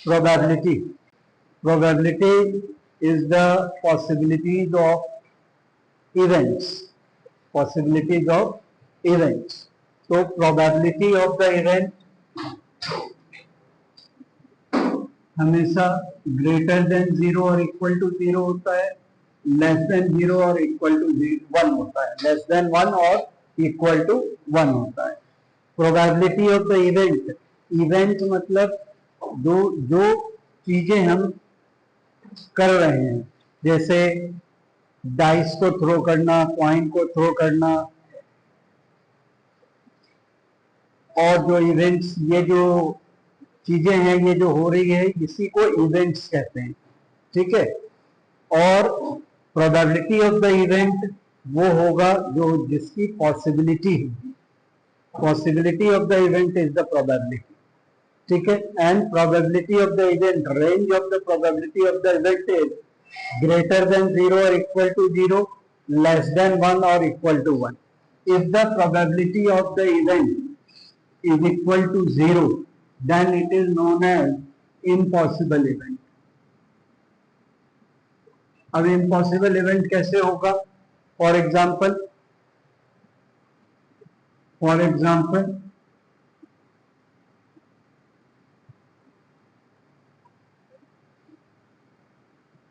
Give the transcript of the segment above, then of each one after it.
Probability. Probability is the possibilities of events. Possibilities of events. So probability of the event हमेशा greater than zero और equal to zero होता है, less than zero और equal to one होता है, less than one और equal to one होता है. Probability of the event. Event मतलब जो चीजें हम कर रहे हैं, जैसे डाइस को थ्रो करना, कॉइन को थ्रो करना, और जो इवेंट्स, ये जो चीजें हैं, ये जो हो रही है, इसी को इवेंट्स कहते हैं. ठीक है. और प्रोबेबिलिटी ऑफ द इवेंट वो होगा जो जिसकी पॉसिबिलिटी होगी. Possibility of the event is the probability. ठीक है. And probability of the event, range of the probability of the event is greater than zero और equal to zero, less than one और equal to one. If the probability of the event is equal to zero, then it is known as impossible event. अब impossible event कैसे होगा? For example,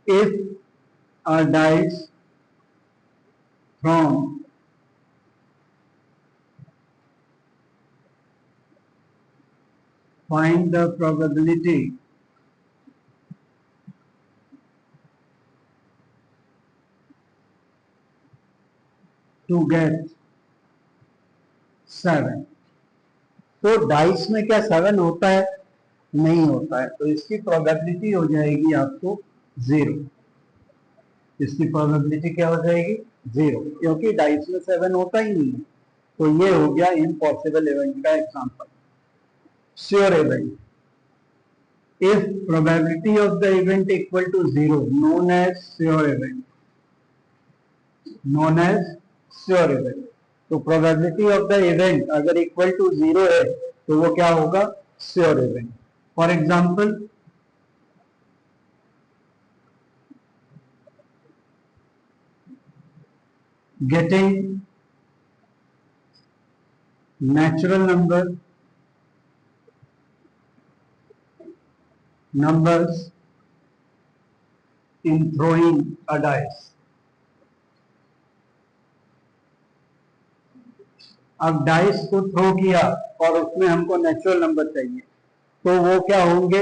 if a dice from find the probability to get 7. तो dice में क्या 7 होता है? नहीं होता है. तो इसकी प्रोबेबिलिटी हो जाएगी आपको 0. इसकी प्रोबेबिलिटी क्या हो जाएगी? 0, क्योंकि डाइस में 7 होता ही नहीं है. तो ये हो गया इम्पॉसिबल इवेंट का example. Sure event. If probability of the event equal to 0, known as sure event. Known as sure event. तो probability of the event अगर equal to 0 है तो वो क्या होगा? Sure event. For example, getting natural numbers in throwing a dice. अब dice को throw किया और उसमें हमको नेचुरल नंबर चाहिए, तो वो क्या होंगे?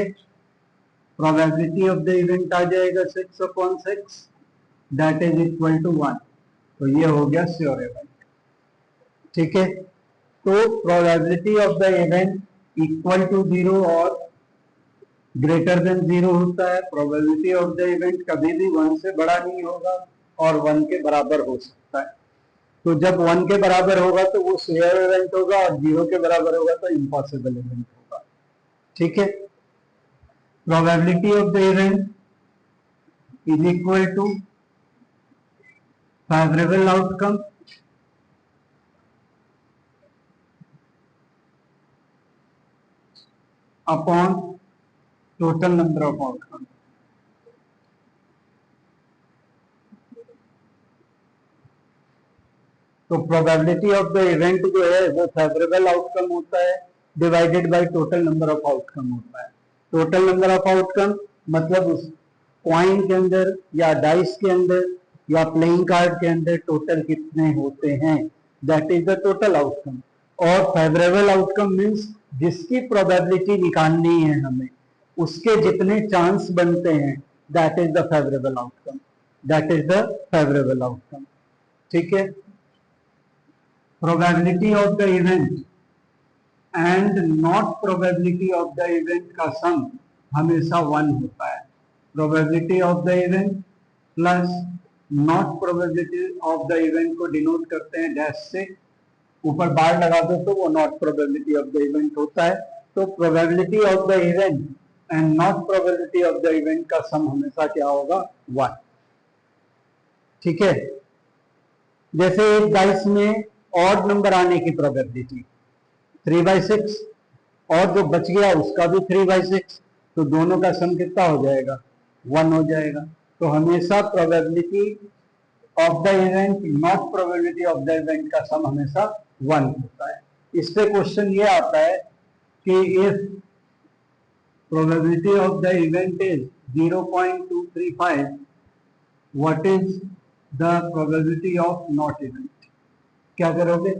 प्रोबेबिलिटी ऑफ द इवेंट आ जाएगा 6/6, दैट इज इक्वल टू 1. तो ये हो गया श्योर इवेंट. ठीक है. तो probability of the event equal to 0 और ग्रेटर देन 0 होता है. प्रोबेबिलिटी ऑफ द इवेंट कभी भी 1 से बड़ा नहीं होगा और 1 के बराबर हो सकता है. तो जब 1 के बराबर होगा तो वो श्योर इवेंट होगा, और 0 के बराबर होगा तो इम्पॉसिबल इवेंट होगा. ठीक है. Probability of the event is equal to favourable outcome upon total number of outcome. तो प्रोबेबिलिटी ऑफ द इवेंट जो है वो फेवरेबल आउटकम होता है divided by total number of outcome होता है. टोटल नंबर ऑफ आउटकम मतलब उस कॉइन के अंदर या डाइस के अंदर या प्लेइंग कार्ड के अंदर टोटल कितने होते हैं, that is the total outcome. और फेवरेबल आउटकम मीन्स जिसकी प्रोबेबिलिटी निकालनी है हमें, उसके जितने चांस बनते हैं, that is the favourable outcome. That is the favourable outcome. ठीक है. Probability of the event and not probability of the event का सम हमेशा 1 होता है. Probability of the event plus not probability of the event को denote करते हैं dash से. ऊपर बार लगा दो तो वो not probability of the event होता है. तो probability of the event and not probability of the event का सम हमेशा क्या होगा? 1. ठीक है. जैसे एक डाइस में ऑड नंबर आने की प्रोबेबिलिटी 3/6, और जो बच गया उसका भी 3/6, तो दोनों का सम कितना हो जाएगा, 1 हो जाएगा। तो हमेशा probability of the event not probability of the event का सम हमेशा 1 होता है। इस पे क्वेश्चन ये आता है कि if probability of the event is 0.235, what is the probability of not event? क्या करोगे?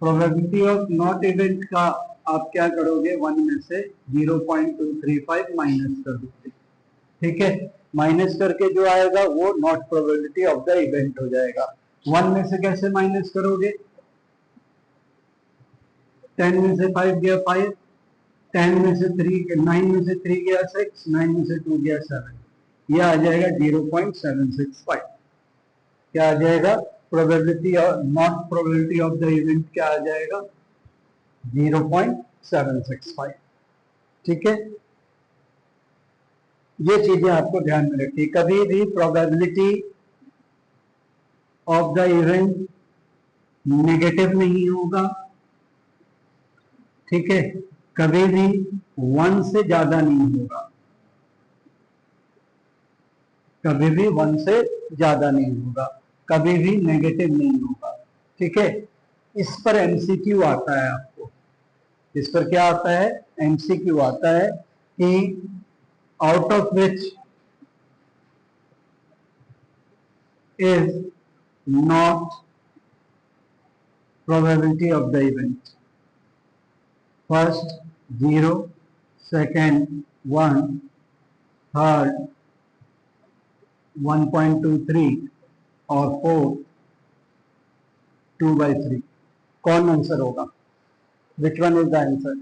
प्रोबेबिलिटी ऑफ नॉट इवेंट का आप क्या करोगे, 1 में से 0.235 माइनस कर दोगे, ठीक है। माइनस करके जो आएगा वो not probability of the event हो जाएगा। 1 में से कैसे माइनस करोगे? 10 में से 5 गया 5, 10 में से 3, 9 में से 3 गया 6, 9 में से 2 गया 7, यह आ जाएगा 0.765। क्या आ जाएगा? प्रोबेबिलिटी और not probability of the event क्या आ जाएगा? 0.765, ठीक है। ये चीजें आपको ध्यान में रखिए। कभी भी probability of the event negative नहीं होगा, ठीक है। कभी भी 1 से ज्यादा नहीं होगा, कभी भी 1 से ज्यादा नहीं होगा, कभी भी नेगेटिव नहीं होगा, ठीक है। इस पर एमसीक्यू आता है आपको। इस पर क्या आता है? एमसीक्यू आता है कि out of which is not probability of the event. First 0, second 1, third 1.23 और फोर्थ 2/3। कौन आंसर होगा? Which one is the answer?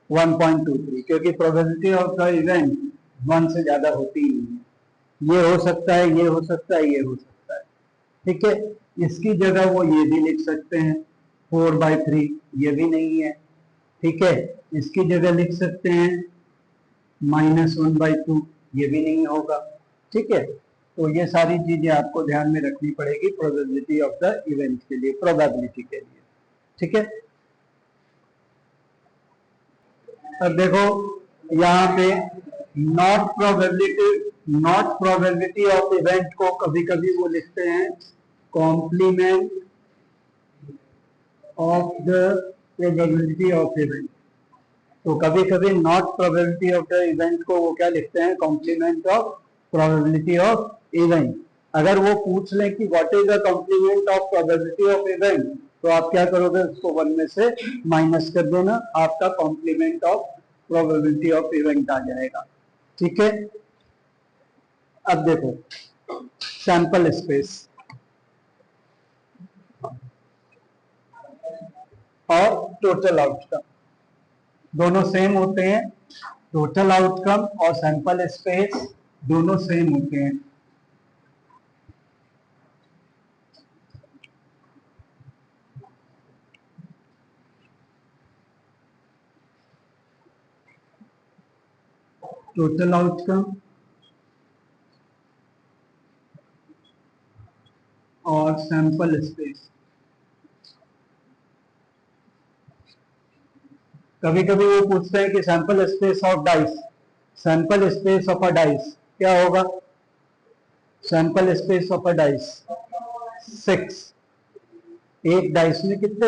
One 1.23, क्योंकि प्रोबेबिलिटी ऑफ द इवेंट 1 से ज्यादा होती ही नहीं है। ये हो सकता है, ये हो सकता है, ये हो सकता है, ठीक है। इसकी जगह वो ये भी लिख सकते हैं 4/3, ये भी नहीं है, ठीक है। इसकी जगह लिख सकते हैं -1/2, ये भी नहीं होगा, ठीक है। तो ये सारी चीजें आपको ध्यान में रखनी पड़ेगी प्रोबेबिलिटी ऑफ द इवेंट के लिए, प्रोबेबिलिटी के लिए, ठीक है। अब देखो यहाँ पे नॉट प्रोबेबिलिटी ऑफ इवेंट को कभी कभी वो लिखते हैं complement of the probability of event. तो कभी कभी not probability of the event को वो क्या लिखते हैं? Complement of probability of event. अगर वो पूछ लें कि what is the complement of probability of event, तो आप क्या करोगे? उसको 1 में से माइनस कर देना, आपका complement of probability of event आ जाएगा, ठीक है। अब देखो सैंपल स्पेस और टोटल आउटकम दोनों सेम होते हैं। टोटल आउटकम और सैंपल स्पेस दोनों सेम होते हैं। टोटल आउटकम और सैंपल स्पेस। कभी कभी वो पूछते हैं कि sample space of dice, sample space of a dice क्या होगा? Sample space of a dice 6। एक डाइस में कितने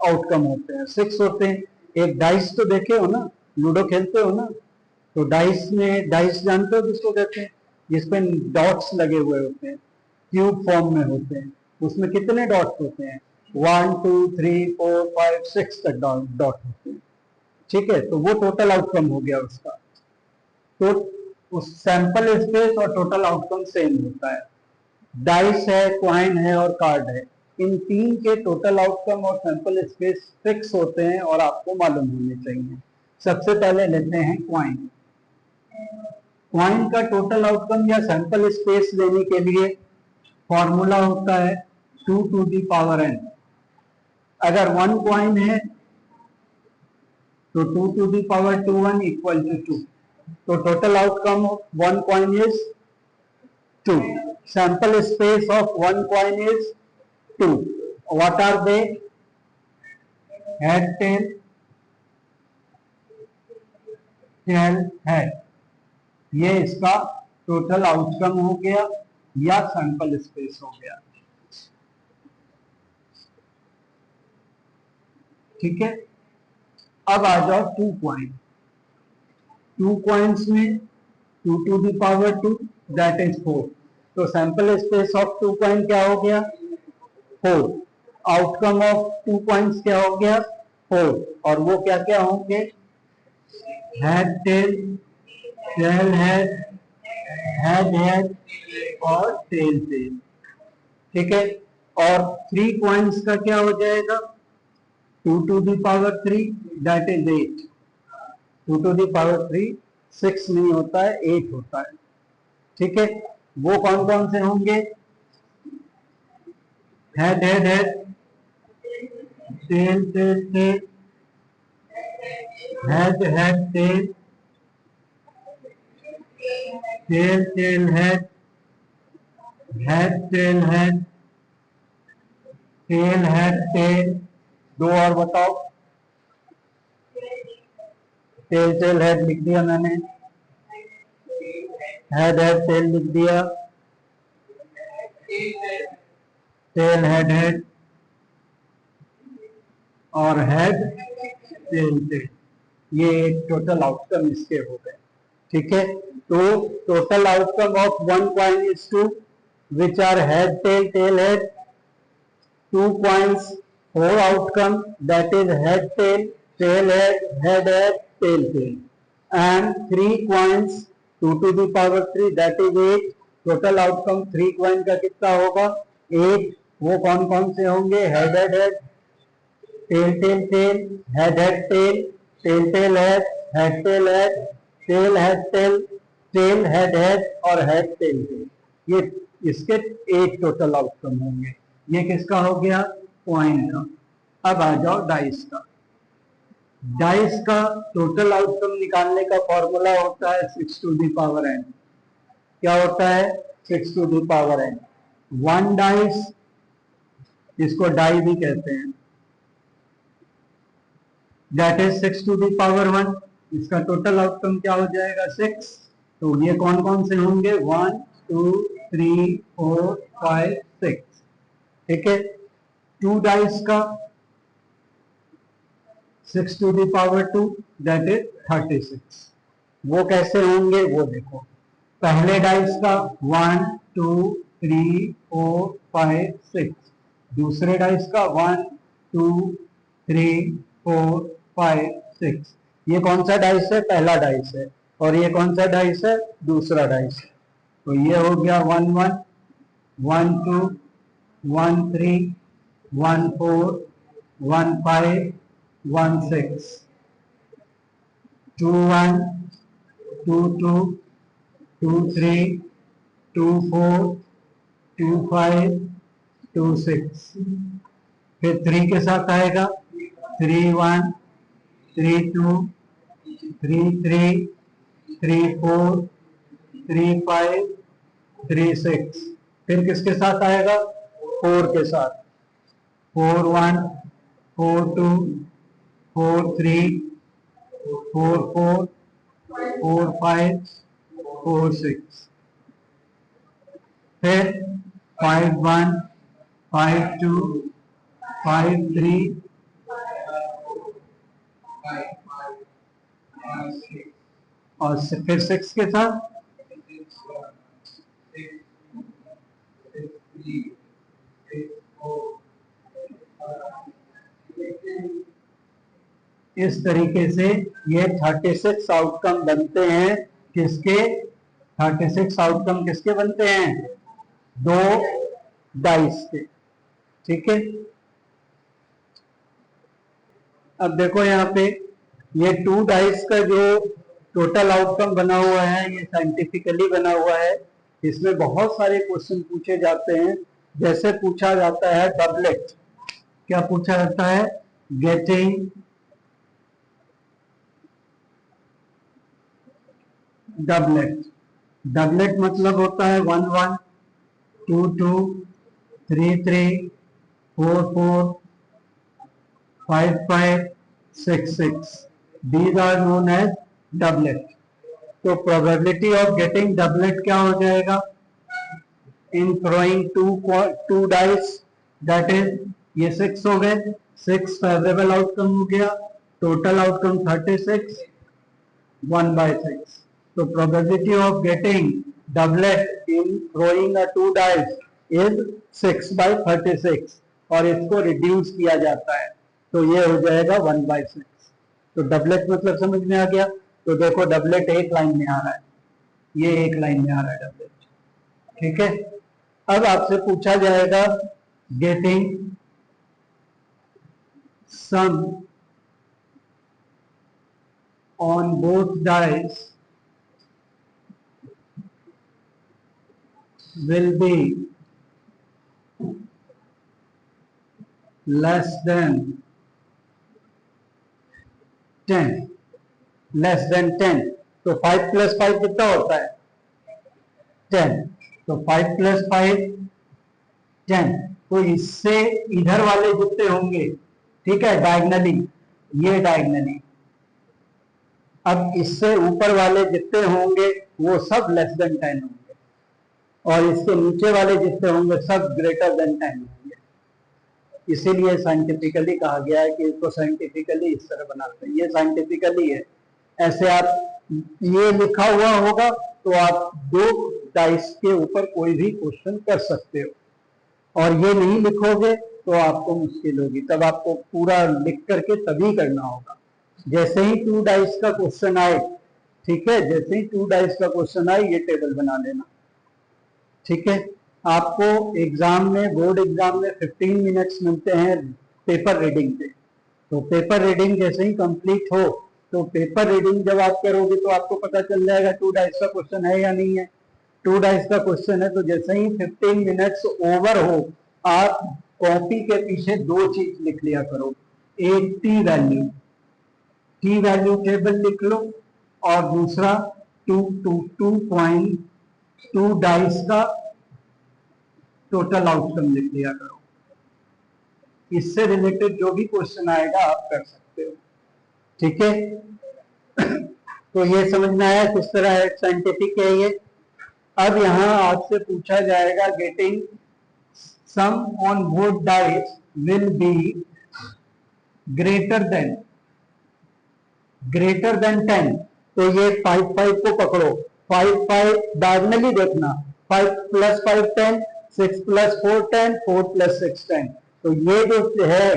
आउटकम होते हैं? 6 होते हैं। एक डाइस तो देखे हो ना, लूडो खेलते हो ना, तो डाइस में, डाइस जानते हो किसको कहते हैं? जिसपे डॉट्स लगे हुए होते हैं, क्यूब फॉर्म में होते हैं। उसमें कितने डॉट्स होते हैं? 1 2 3 4 5 6 तक डॉट होते हैं, ठीक है। तो वो टोटल आउटकम हो गया उसका। तो उस सैंपल स्पेस और टोटल आउटकम सेम होता है। डाइस है, क्वाइन है और कार्ड है, इन तीन के टोटल आउटकम और सैंपल स्पेस फिक्स होते हैं और आपको मालूम होने चाहिए। सबसे पहले लेते हैं क्वाइन। क्वाइन का टोटल आउटकम या सैंपल स्पेस लेने के लिए फॉर्मूला होता है 2 to the power n। अगर 1 क्वाइन है तो 2 to the power 2 equal to 2। तो total outcome of 1 coin is 2, sample space of 1 coin is 2, what are they? Head, tail, tail, head. ये इसका टोटल आउटकम हो गया या सैंपल स्पेस हो गया। ठीक है, अब आ जाओ 2 पॉइंट। 2 पॉइंट्स में 2 to the power 2 that is 4। तो सैंपल स्पेस ऑफ 2 पॉइंट क्या हो गया? 4। आउटकम ऑफ 2 पॉइंट्स क्या हो गया? 4। और वो क्या क्या होंगे? Head, tail, tail, head, head, head और टेल, टेल। ठीक है, और 3 पॉइंट्स का क्या हो जाएगा? 2 to the power 3 that is 8। 2 to the power 3 6 नहीं होता है, 8 होता है। ठीक है, वो कौन कौन से होंगे? Head, head, head, tail, tail, tail, head, head, tail, tail, tail, head, head, tail, head, tail, head, tail. दो और बताओ। टेल, टेल, हेड लिख दिया मैंने, हेड, हेड, टेल लिख दिया, टेल, हेड, हेड और हेड, टेल, टेल। ये एक टोटल आउटकम इसके हो गए। ठीक है, तो total outcome of 1 point is 2 which are head, tail, tail, head. 2 points, 4 outcome that is head, tail, tail, head, head, head, tail, tail. And 3 points, 2 to the power 3 that is 8. Total outcome 3 point का कितना होगा? 8। वो कौन कौन से होंगे? Head, head, head, tail, tail, tail, head, head, tail, tail, tail, head, head, tail, head, tail, head, tail, tail, head, head और head, tail, tail. ये इसके 8 टोटल आउटकम होंगे। ये किसका हो गया? पॉइंट का। अब आ जाओ डाइस का। डाइस का टोटल आउटकम निकालने का फॉर्मूला होता है 6 to the power n। क्या होता है? 6 to the power n। 1 dice, इसको डाई भी कहते हैं, that is 6 to the power 1। इसका टोटल आउटकम क्या हो जाएगा? 6। तो ये कौन कौन से होंगे? 1 2 3 4 5 6। ठीक है, 2 डाइस का 6 to the power 2 that is 36। वो कैसे होंगे वो देखो। पहले डाइस का 1 2 3 4 5 6, दूसरे डाइस का 1 2 3 4 5 6। ये कौन सा डाइस है? पहला डाइस है। और ये कौन सा डाइस है? दूसरा डाइस है। तो ये हो गया 1 1 1 2 1 3 1 4 1 5 1 6 2 1 2 2 2 3 2 4 2 5 2 6। फिर 3 के साथ आएगा 3 1 3 2 3 3 3 4 3 5 3 6। फिर किसके साथ आएगा? 4 के साथ 4 1 4 2 4 3 4 4 4 5 4 6। फिर 5 1 5 2 5 3 और फिर 6 के साथ इस तरीके से ये 36 आउटकम बनते हैं। किसके? 36 आउटकम किसके बनते हैं? 2 डाइस के। ठीक है, अब देखो यहाँ पे ये 2 डाइस का जो टोटल आउटकम बना हुआ है ये साइंटिफिकली बना हुआ है। इसमें बहुत सारे क्वेश्चन पूछे जाते हैं। जैसे पूछा जाता है डबलेट। क्या पूछा जाता है? Getting doublet. डबलेट मतलब होता है 1 1 2 2 3 3 4 4 5 5 6 6. These are known as doublet. तो प्रोबेबिलिटी ऑफ गेटिंग डबलेट क्या हो जाएगा? In throwing two dice, that is ये 6 हो गए, 6 फेवरेबल आउटकम हो गया, टोटल आउटकम 36, 1/6. तो probability of getting doublet in throwing a two dice is 6/36 और इसको रिड्यूस किया जाता है तो ये हो जाएगा 1/6. तो डबलेट मतलब समझ में आ गया. तो देखो डबलेट एक लाइन में आ रहा है, ये एक लाइन में आ रहा है डबलेट. ठीक है. अब आपसे पूछा जाएगा getting sum on both dice will be less than 10. Less than 10. तो 5 + 5 कितना होता है? 10. तो 5 + 5 10. तो इससे इधर वाले जितने होंगे, ठीक है, डायगनली, ये डायगनली, अब इससे ऊपर वाले जितने होंगे वो सब लेस देन 10 होंगे और इसके नीचे वाले जितने होंगे सब ग्रेटर देन 10 होंगे. इसीलिए साइंटिफिकली कहा गया है कि इसको साइंटिफिकली इस तरह बनाते हैं. ये साइंटिफिकली है. ऐसे आप ये लिखा हुआ होगा तो आप 2 डाइस के ऊपर कोई भी क्वेश्चन कर सकते हो, और ये नहीं लिखोगे तो आपको मुश्किल होगी. तब आपको पूरा लिख करके तभी करना होगा. जैसे ही 2 डाइस का क्वेश्चन आए, ठीक है, जैसे ही 2 डाइस का क्वेश्चन आए ये टेबल बना लेना. ठीक है. आपको एग्जाम में, बोर्ड एग्जाम में 15 मिनट्स मिलते हैं पेपर रीडिंग पे. तो पेपर रीडिंग जैसे ही कंप्लीट हो तो पेपर रीडिंग जब आप करोगे तो आपको पता चल जाएगा 2 डाइस का क्वेश्चन है या नहीं है. 2 डाइस का क्वेश्चन है तो जैसे ही 15 मिनट्स ओवर हो आप कॉपी के पीछे 2 चीज लिख लिया करो. एक टी वैल्यू टेबल लिख लो और दूसरा 2 डाइस का टोटल आउटकम लिख लिया करो. इससे रिलेटेड जो भी क्वेश्चन आएगा आप कर सकते हो. ठीक है. तो ये समझ में आया किस तरह साइंटिफिक है ये. अब यहां आपसे पूछा जाएगा getting sum on both dice will be greater than 10. तो ये 5 5 को पकड़ो. 5 5 डायगनली देखना. 5 + 5 10, 6 + 4 10, 4 + 6 10. तो ये जो है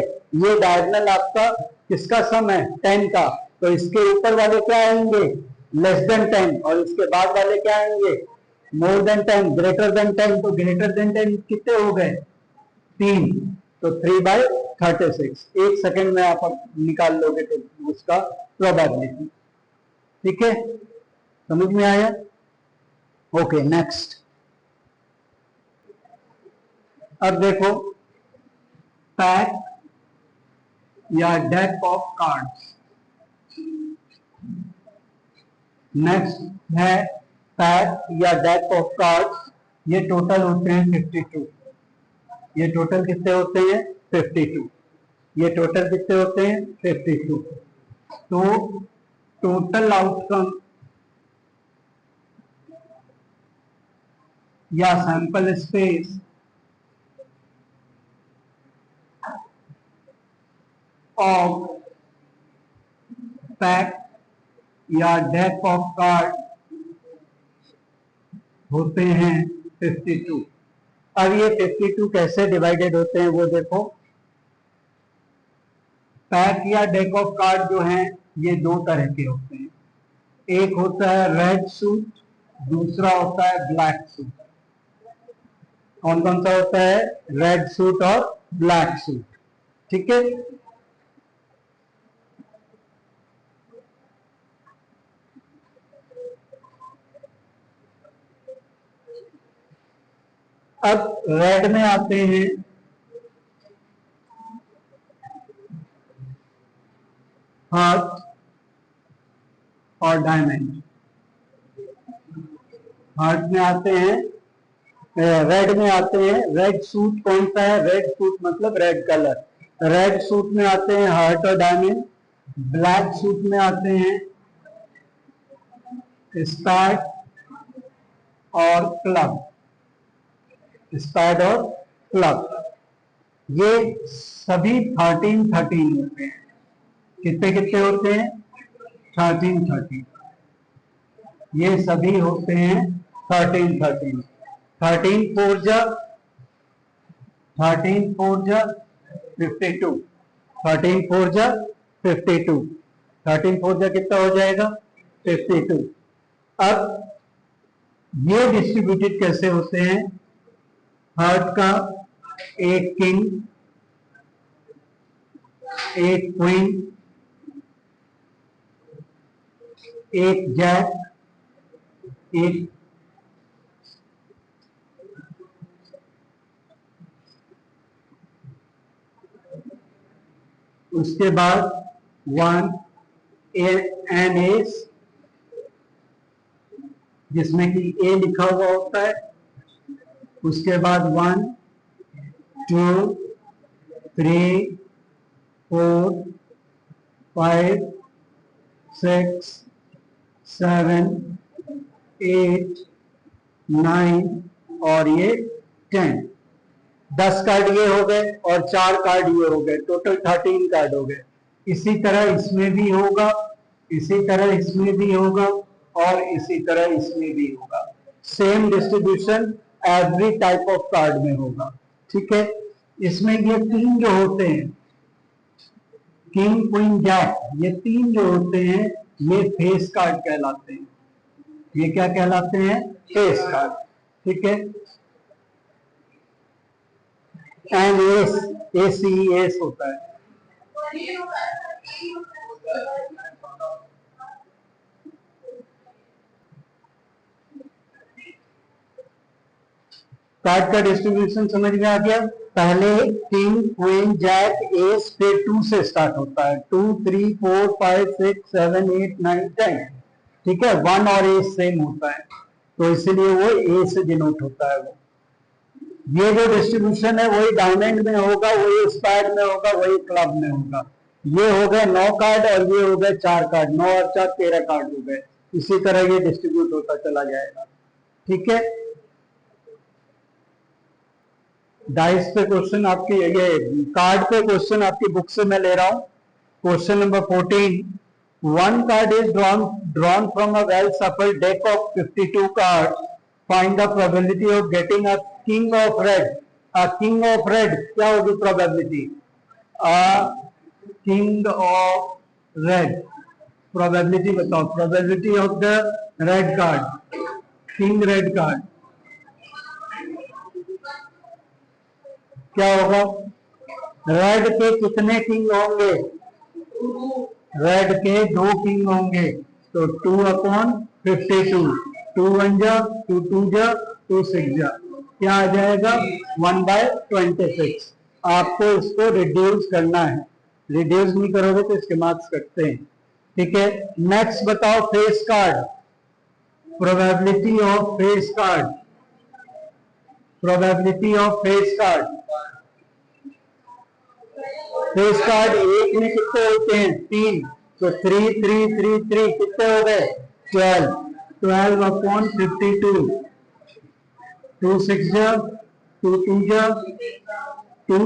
ये डायगनल आपका किसका सम है? 10 का. तो इसके ऊपर वाले क्या आएंगे? Less than 10. और इसके बाद वाले क्या आएंगे? More than 10, greater than 10. तो ग्रेटर देन 10 कितने हो गए? 3. तो 3/36. 1 सेकंड में आप निकाल लोगे तो उसका प्रोबेबिलिटी. ठीक है. समझ में आया? ओके. नेक्स्ट. अब देखो पैक या डेक ऑफ कार्ड्स. नेक्स्ट है पैक या डेक ऑफ कार्ड्स. ये टोटल होते हैं 52. ये टोटल कितने होते हैं? 52. ये टोटल कितने होते हैं? 52. तो टोटल आउटकम या सैंपल स्पेस ऑफ पैक या डेक ऑफ कार्ड होते हैं 52. अब ये 52 कैसे डिवाइडेड होते हैं वो देखो. पैक या डेक ऑफ कार्ड जो हैं ये 2 तरह के होते हैं. एक होता है रेड सूट, दूसरा होता है ब्लैक सूट. कौन कौन सा होता है? रेड सूट और ब्लैक सूट. ठीक है. अब रेड में आते हैं हार्ट और डायमंड. हार्ट में आते हैं रेड में आते हैं। रेड सूट कौन सा है? रेड सूट मतलब रेड कलर। रेड सूट में आते हैं हार्ट और डायमंड। ब्लैक सूट में आते हैं स्पैड और क्लब। स्पैड और क्लब, ये सभी 13 होते हैं। कितने कितने होते हैं? 13। ये सभी होते हैं 13। 13 4 जा 52। 13 4 जा 52। 13 4 जा कितना हो जाएगा? 52। अब ये डिस्ट्रीब्यूटेड कैसे होते हैं? हार्ट का एक किंग, एक क्वीन, एक जैक, एक उसके बाद 1 एन एस, जिसमें कि ए लिखा हुआ होता है। उसके बाद 1 2 3 4 5 6 7 8 9 और ये 10। 10 कार्ड ये हो गए और 4 कार्ड ये हो गए, टोटल 13 कार्ड हो गए। इसी तरह इसमें भी होगा, इसी तरह इसमें भी होगा और इसी तरह इसमें भी होगा। Same distribution every type of card में होगा। ठीक है, इसमें ये 3 जो होते हैं, किंग क्वीन जैक, ये 3 जो होते हैं ये फेस कार्ड कहलाते हैं। ये क्या कहलाते हैं? Face card. ठीक है, एन एस, एस होता है। कार्ड का डिस्ट्रीब्यूशन समझ में आ गया? पहले किंग क्वीन जैक एस, फिर 2 से स्टार्ट होता है। 2 3 4 5 6 7 8 9 10। ठीक है, 1 और ए सेम होता है, तो इसीलिए वो ए से डिनोट होता है। वो ये जो डिस्ट्रीब्यूशन है वही डायमंड में होगा, वही स्पैड में होगा, वही क्लब में होगा। ये हो गए 9 कार्ड और ये हो गए 4 कार्ड। 9 और 4 13 कार्ड हो गए। इसी तरह ये डिस्ट्रीब्यूट होता चला जाएगा। ठीक है, डाइस पे क्वेश्चन आपकी, ये कार्ड पे क्वेश्चन आपकी बुक से मैं ले रहा हूं। Question number 14। One card is drawn from a well shuffled deck of 52 cards. Find the probability of getting a king of red. A king of red क्या होगी probability? A king of red. Probability बताओ। Probability of the red card. King red card क्या होगा? Red के कितने king होंगे? Red के 2 king होंगे, तो 2/52। 2 1 जा, 2 2 जा, 2 6 जा, क्या आ जाएगा? 1/26। आपको इसको रिड्यूस करना है। रिड्यूस नहीं करोगे तो इसके मार्क्स कटते हैं। ठीक है, नेक्स्ट बताओ face card. Probability of face card. Probability of face card. Face card एक में कितने होते हैं? 3, तो 3 3 3 3 कितने हो गए? 12। 12/52। 2 6 जा, 2 2 जा, 2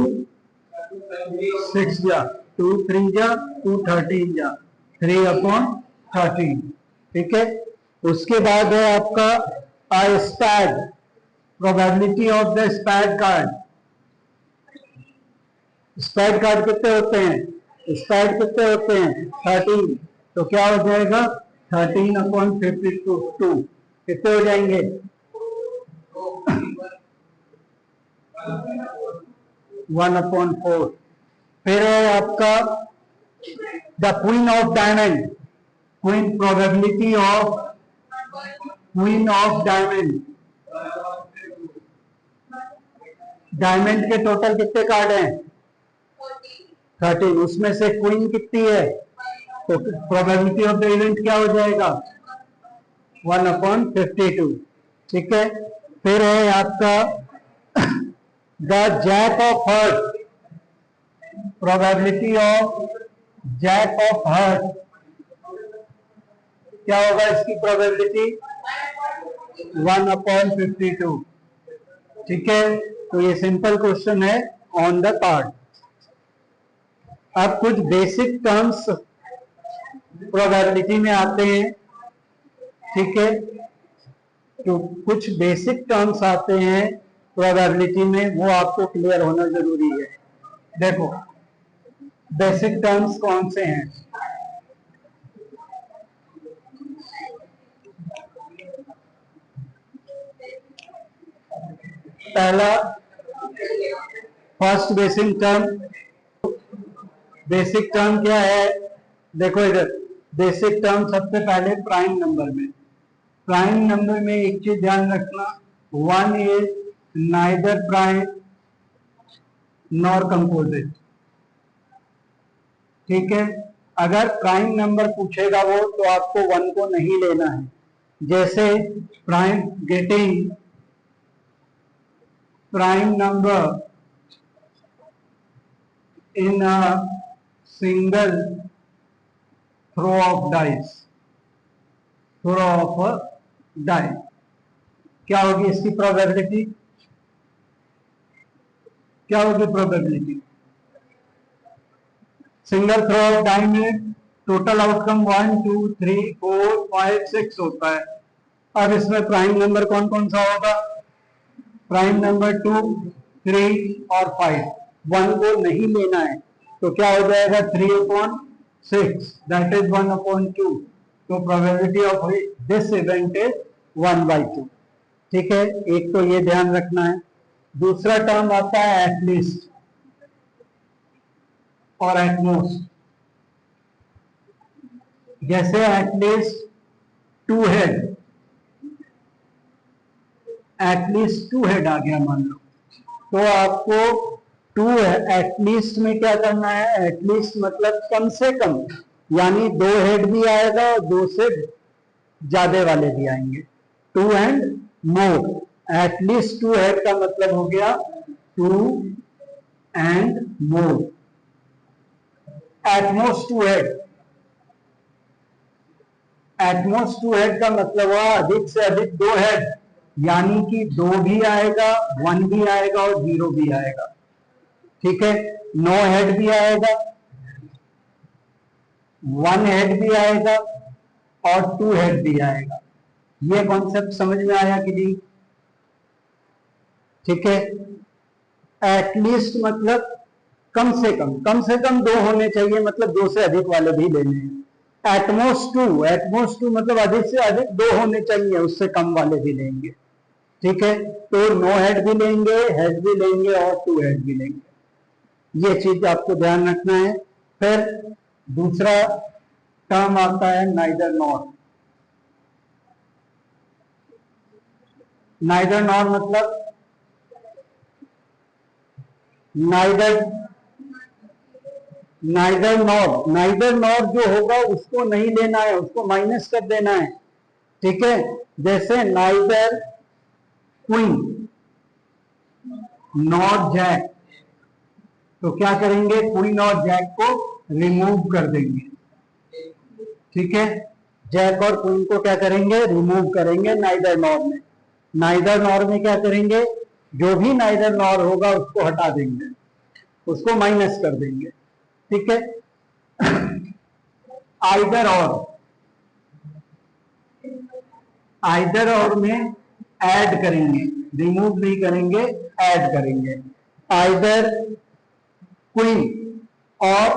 6 जा, 2 3 जा, 2 13 जा, 3/13। ठीक है, उसके बाद है आपका spade. Probability of the spade card. Spade card कितने होते हैं? स्पैड कितने होते हैं? 13। तो क्या हो जाएगा? 13/52। कितने हो जाएंगे? 1/4। फिर है आपका the queen of diamond. Queen, probability of queen of diamond. Diamond के टोटल कितने कार्ड हैं? 13। उसमें से क्वीन कितनी है? तो प्रोबेबिलिटी ऑफ द इवेंट क्या हो जाएगा? 1/52। ठीक है, फिर है आपका the jack of heart, probability of jack of heart क्या होगा इसकी प्रोबेबिलिटी 1/52। ठीक है, तो ये सिंपल क्वेश्चन है ऑन द कार्ड। अब कुछ बेसिक टर्म्स प्रोबेबिलिटी में आते हैं। ठीक है, तो कुछ बेसिक टर्म्स आते हैं प्रोबेबिलिटी में, वो आपको क्लियर होना जरूरी है। देखो बेसिक टर्म्स कौन से हैं। पहला फर्स्ट बेसिक टर्म क्या है, देखो इधर बेसिक टर्म सबसे पहले प्राइम नंबर में। प्राइम नंबर में एक चीज ध्यान रखना, 1 is neither prime nor composite. ठीक है, अगर प्राइम नंबर पूछेगा वो तो आपको 1 को नहीं लेना है। जैसे prime getting prime number in a single throw of dice, throw of die, क्या होगी इसकी प्रोबेबिलिटी, क्या होगी probability. Single throw of die में टोटल आउटकम 1 2 3 4 5 6 होता है। अब इसमें प्राइम नंबर कौन कौन सा होगा, प्राइम नंबर 2 3 और 5। 1 को नहीं लेना है तो क्या हो जाएगा 3/6, दैट इज 1/2। तो probability of this event is 1/2। ठीक है, एक तो ये ध्यान रखना है। दूसरा टर्म आता है एटलीस्ट और एटमोस्ट। जैसे एटलीस्ट 2 हेड, एटलीस्ट 2 हेड आ गया मान लो, तो आपको 2 एटलीस्ट में क्या करना है, एटलीस्ट मतलब कम से कम, यानी 2 हेड भी आएगा और 2 से ज्यादा वाले भी आएंगे। 2 एंड मोर, एटलीस्ट 2 हेड का मतलब हो गया 2 and more. At most 2 head, at most 2 head का मतलब हुआ अधिक से अधिक 2 हेड, यानी कि 2 भी आएगा, 1 भी आएगा और 0 भी आएगा। ठीक है, 9 हेड भी आएगा, 1 हेड भी आएगा और 2 हेड भी आएगा। ये कॉन्सेप्ट समझ में आया कि नहीं। ठीक है, एटलीस्ट मतलब कम से कम 2 होने चाहिए, मतलब 2 से अधिक वाले भी लेने हैं। एटमोस्ट 2 मतलब अधिक से अधिक 2 होने चाहिए, उससे कम वाले भी लेंगे। ठीक है, तो 9 हेड भी लेंगे, हेड भी लेंगे और 2 हेड भी लेंगे। ये चीज आपको ध्यान रखना है। फिर दूसरा टर्म आता है नाइदर नॉर। नाइदर नॉर मतलब नाइदर नॉर जो होगा उसको नहीं लेना है, उसको माइनस कर देना है। ठीक है, जैसे नाइदर क्वीन नॉर जैक, तो क्या करेंगे, क्वीन और जैक को रिमूव कर देंगे। ठीक है, जैक और क्वीन को क्या करेंगे, रिमूव करेंगे नाइदर नॉर में। नाइदर नॉर में क्या करेंगे, जो भी नाइदर नॉर होगा उसको हटा देंगे, उसको माइनस कर देंगे। ठीक है, आइदर और में ऐड करेंगे, रिमूव नहीं करेंगे, ऐड करेंगे। आइदर क्वीन और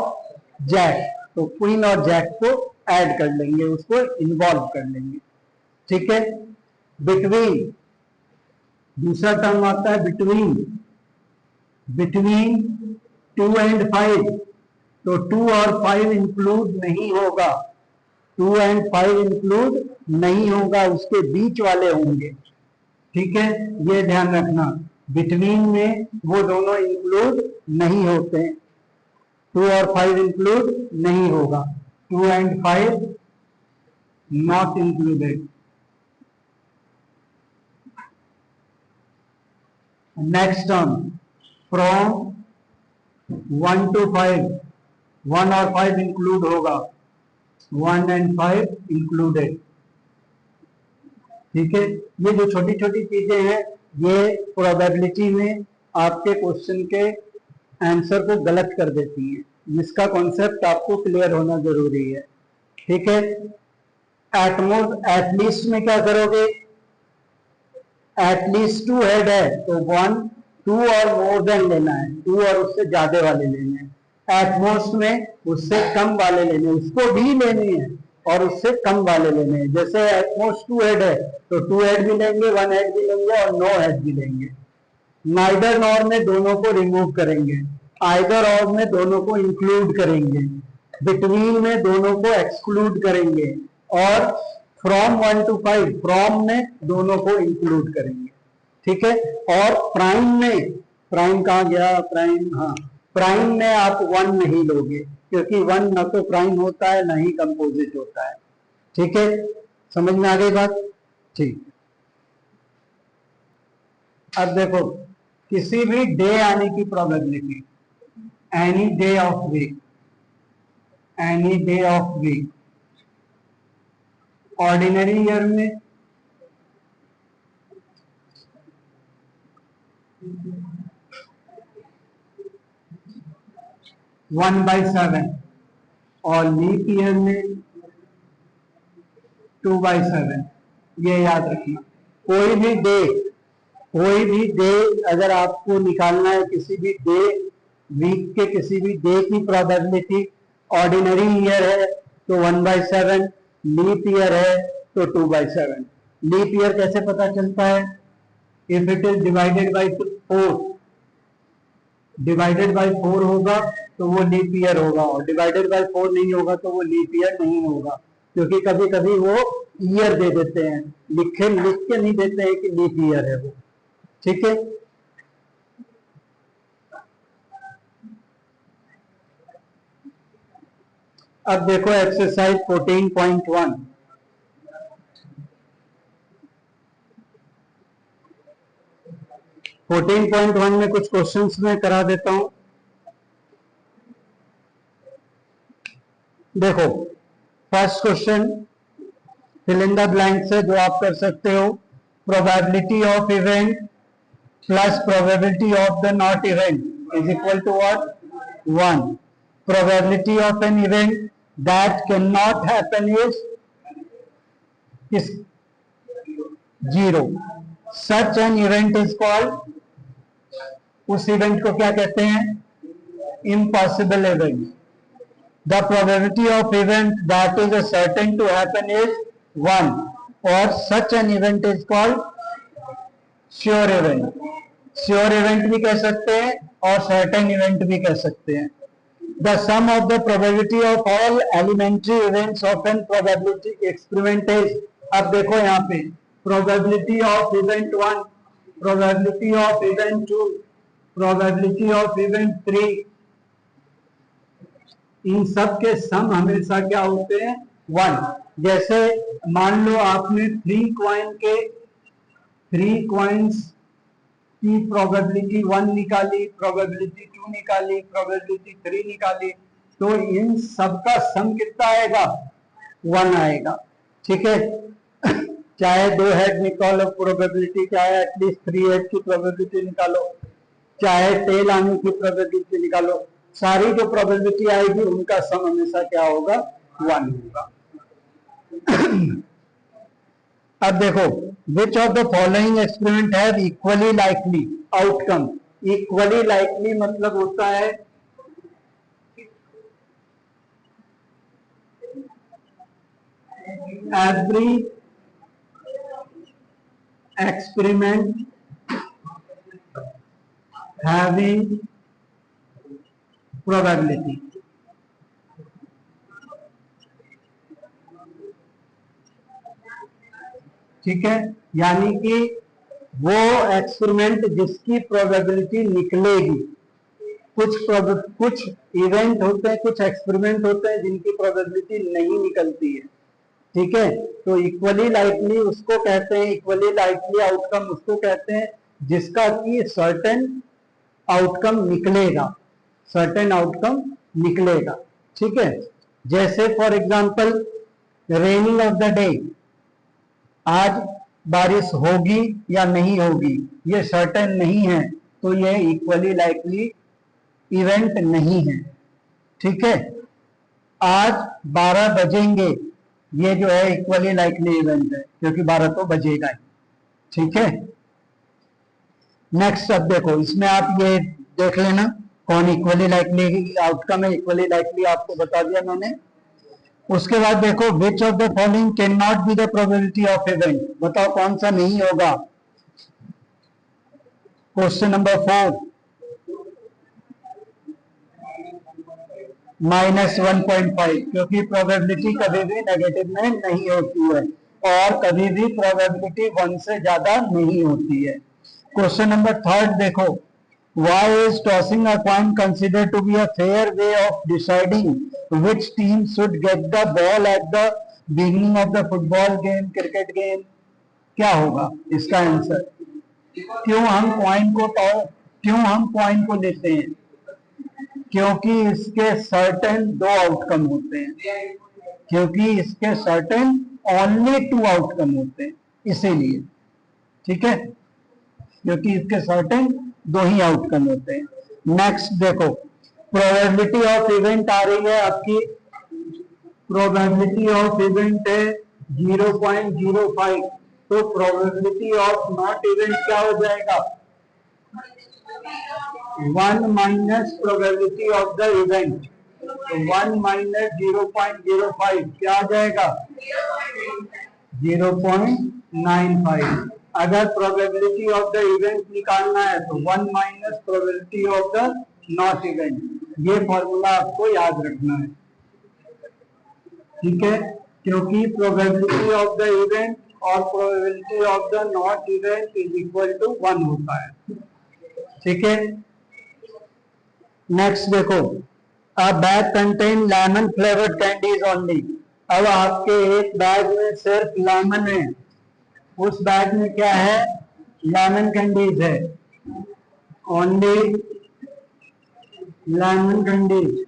जैक, तो क्वीन और जैक को ऐड कर लेंगे, उसको इन्वॉल्व कर लेंगे। ठीक है, बिटवीन, दूसरा टर्म आता है बिटवीन 2 एंड 5, तो 2 और 5 इंक्लूड नहीं होगा, 2 एंड 5 इंक्लूड नहीं होगा, उसके बीच वाले होंगे। ठीक है, ये ध्यान रखना, बिटवीन में वो दोनों इंक्लूड नहीं होते हैं, 2 और 5 इंक्लूड नहीं होगा, 2 and 5 not included. Next term from 1 to 5, 1 और 5 इंक्लूड होगा, 1 and 5 इंक्लूडेड। ठीक है, ये जो छोटी छोटी चीजें हैं ये प्रोबेबिलिटी में आपके क्वेश्चन के आंसर को गलत कर देती हैं, जिसका कॉन्सेप्ट आपको क्लियर होना जरूरी है। ठीक है, एटलीस्ट में क्या करोगे, एटलीस्ट 2 हेड है तो 1, 2 और मोर देन लेना है, 2 और उससे ज्यादा वाले लेने हैं। एटमोस्ट में उससे कम वाले लेने हैं, उसको भी लेने हैं और उससे कम वाले लेने हैं। जैसे एटमोस्ट 2 हेड है तो 2 हेड भी लेंगे, 1 हेड भी लेंगे और 9 हेड भी लेंगे। नाइदर नॉर में दोनों को रिमूव करेंगे, आइदर और में दोनों को इंक्लूड करेंगे, बिटवीन में दोनों को एक्सक्लूड करेंगे और फ्रॉम 1 to 5 फ्रॉम में दोनों को इंक्लूड करेंगे। ठीक है, और प्राइम में, प्राइम कहाँ गया, प्राइम, हाँ, प्राइम में आप 1 नहीं लोगे क्योंकि 1 ना तो प्राइम होता है ना ही कंपोजिट होता है। ठीक है, समझ में आ गई बात? ठीक, अब देखो किसी भी डे आने की probability, any day of week, any day of week, ordinary year में 1/7 और लीप ईयर में 2/7। ये याद रखना, कोई भी डे अगर आपको निकालना है, किसी भी डे, वीक के किसी भी डे की प्रोबेबिलिटी, ऑर्डिनरी ईयर है तो 1/7, लीप ईयर है तो 2/7। लीप ईयर कैसे पता चलता है, if it is divided by 4, divided by 4 होगा तो वो लीप ईयर होगा, और डिवाइडेड बाई 4 नहीं होगा तो वो लीप ईयर नहीं होगा, क्योंकि कभी कभी वो ईयर दे देते हैं, लिख के नहीं देते हैं कि लीप ईयर है वो। ठीक है, अब देखो एक्सरसाइज 14.1। फोर्टीन पॉइंट वन में कुछ क्वेश्चंस मैं करा देता हूं। देखो first question fill in the blanks है जो आप कर सकते हो। Probability of event plus probability of the not event is equal to what, 1। Probability of an event that can not happen is 0। Such an event is called, उस इवेंट को क्या कहते हैं, impossible event. The probability of event that is certain to happen is 1 और such an event is called sure event। sure event भी कह सकते हैं और certain event भी कह सकते हैं। The sum of the probability of all elementary events of an probability experiment is, अब देखो यहाँ पे probability of event 1, probability of event 2, probability of event 3, इन सब के सम हमेशा क्या होते हैं, 1। जैसे मान लो आपने 3 कॉइन्स की प्रोबेबिलिटी 1 निकाली, प्रोबेबिलिटी 2 निकाली, प्रोबेबिलिटी 3 निकाली, तो इन सब का सम कितना आएगा, 1 आएगा। ठीक है, चाहे 2 हेड निकालो प्रोबेबिलिटी, चाहे एटलीस्ट 3 हेड की प्रोबेबिलिटी निकालो, चाहे टेल आने की प्रोबेबिलिटी निकालो, सारी जो प्रोबेबिलिटी आएगी उनका सम हमेशा क्या होगा, 1 होगा। अब देखो which of the following experiment have equally likely outcome. Equally likely मतलब होता है एवरी एक्सपेरिमेंट हैविंग प्रोबेबिलिटी। ठीक है, यानी कि वो एक्सपेरिमेंट जिसकी प्रोबेबिलिटी निकलेगी। कुछ इवेंट होते हैं, कुछ एक्सपेरिमेंट होते हैं जिनकी प्रोबेबिलिटी नहीं निकलती है। ठीक है, तो इक्वली लाइकली उसको कहते हैं, इक्वली लाइकली आउटकम उसको कहते हैं जिसका कि सर्टेन आउटकम निकलेगा, सर्टेन आउटकम निकलेगा। ठीक है, जैसे for example raining of the day, आज बारिश होगी या नहीं होगी ये सर्टेन नहीं है, तो ये इक्वली लाइकली इवेंट नहीं है। ठीक है, आज 12 बजेंगे, ये जो है इक्वली लाइकली इवेंट है, क्योंकि 12 तो बजेगा ही। ठीक है, नेक्स्ट अब देखो, इसमें आप ये देख लेना कौन इक्वली लाइकली आउटकम है। इक्वली लाइकली आपको बता दिया मैंने। उसके बाद देखो, which of the following can not be the probability of event, बताओ कौन सा नहीं होगा। क्वेश्चन नंबर 4, -1.5, क्योंकि प्रोबेबिलिटी कभी भी नेगेटिव में नहीं होती है और कभी भी प्रोबेबिलिटी 1 से ज्यादा नहीं होती है। क्वेश्चन नंबर 3 देखो, why is tossing a coin considered to be a fair way of deciding which team should get the ball at the beginning of the football game, cricket game? क्या होगा इसका answer? क्यों हम coin को लेते हैं? क्योंकि इसके सर्टेन 2 आउटकम होते हैं, क्योंकि इसके सर्टेन ओनली 2 आउटकम होते हैं, इसीलिए। ठीक है, क्योंकि इसके सर्टेन 2 ही आउटकम होते हैं। नेक्स्ट देखो, प्रोबेबिलिटी ऑफ इवेंट आ रही है आपकी, प्रोबेबिलिटी ऑफ इवेंट है 0.05, तो प्रोबेबिलिटी ऑफ नॉट इवेंट क्या हो जाएगा? 1 minus probability of the event, तो 1 माइनस 0.05 क्या आ जाएगा? 0.95। अगर प्रोबेबिलिटी ऑफ द इवेंट निकालना है तो 1 minus probability of the not event, ये फॉर्मूला आपको याद रखना है। ठीक है, क्योंकि प्रोबेबिलिटी ऑफ द इवेंट और probability of the not event is equal to 1 होता है। ठीक है, नेक्स्ट देखो, a bag contain lemon flavoured candies only. अब आपके एक बैग में सिर्फ लेमन है, उस बैग में क्या है? लेमन कैंडीज है, ओनली लेमन कैंडीज।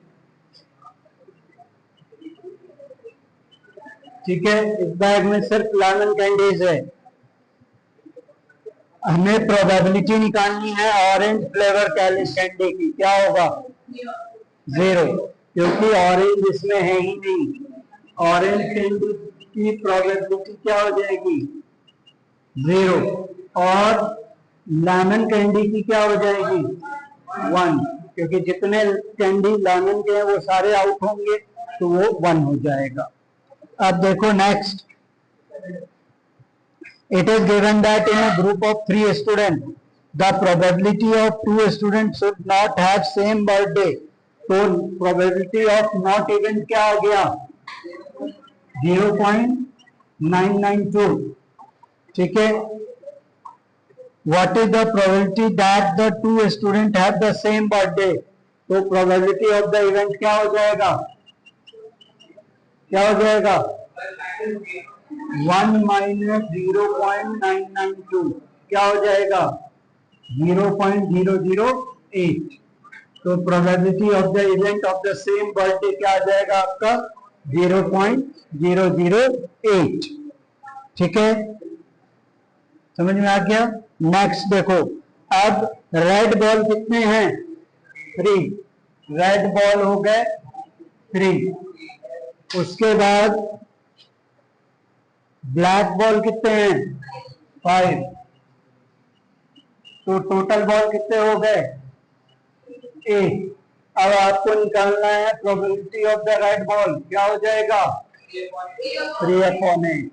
ठीक है, इस बैग में सिर्फ लेमन कैंडीज है। हमें प्रोबेबिलिटी निकालनी है ऑरेंज फ्लेवर कैंडी की, क्या होगा? 0, क्योंकि ऑरेंज इसमें है ही नहीं। ऑरेंज कैंडी की प्रोबेबिलिटी क्या हो जाएगी? 0, और लेमन कैंडी की क्या हो जाएगी? 1, क्योंकि जितने कैंडी लेमन के हैं वो सारे आउट होंगे, तो वो 1 हो जाएगा। अब देखो next, it is given that in a group of 3 students the probability of 2 students should not have same birthday, तो probability of not event क्या आ गया? 0.992। ठीक है, what is the probability that the 2 students have the same birthday, तो probability of the event क्या हो जाएगा? क्या हो जाएगा? 1 माइनस 0.992 क्या हो जाएगा? 0.008। तो probability of the event of the same birthday क्या आ जाएगा आपका? 0.008। ठीक है, समझ में आ गया? नेक्स्ट देखो, अब रेड बॉल कितने हैं? 3, रेड बॉल हो गए 3। उसके बाद ब्लैक बॉल कितने हैं? 5। तो टोटल बॉल कितने हो गए? 8। अब आपको निकालना है probability of the red ball, क्या हो जाएगा? 3/8।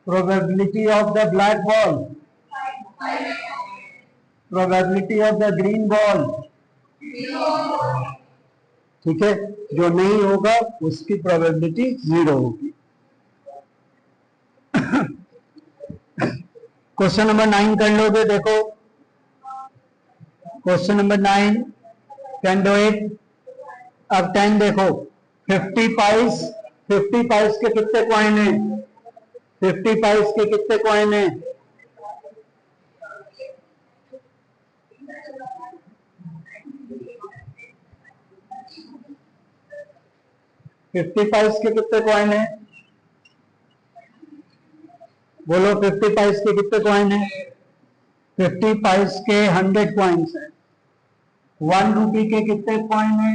Probability of the black ball, probability of the green ball. ठीक है, जो नहीं होगा उसकी प्रोबेबिलिटी 0 होगी। क्वेश्चन नंबर 9 कर लोगे? देखो question number 9, can do it. अब 10 देखो, 50 पाइस के कितने कॉइन है? 50 पाइस के कितने कॉइन है? 50 पाइस के कितने कॉइन है? बोलो 50 पाइस के कितने कॉइन है? 50 पाइस के 100 कॉइन्स है। 1 रुपी के कितने कॉइन है?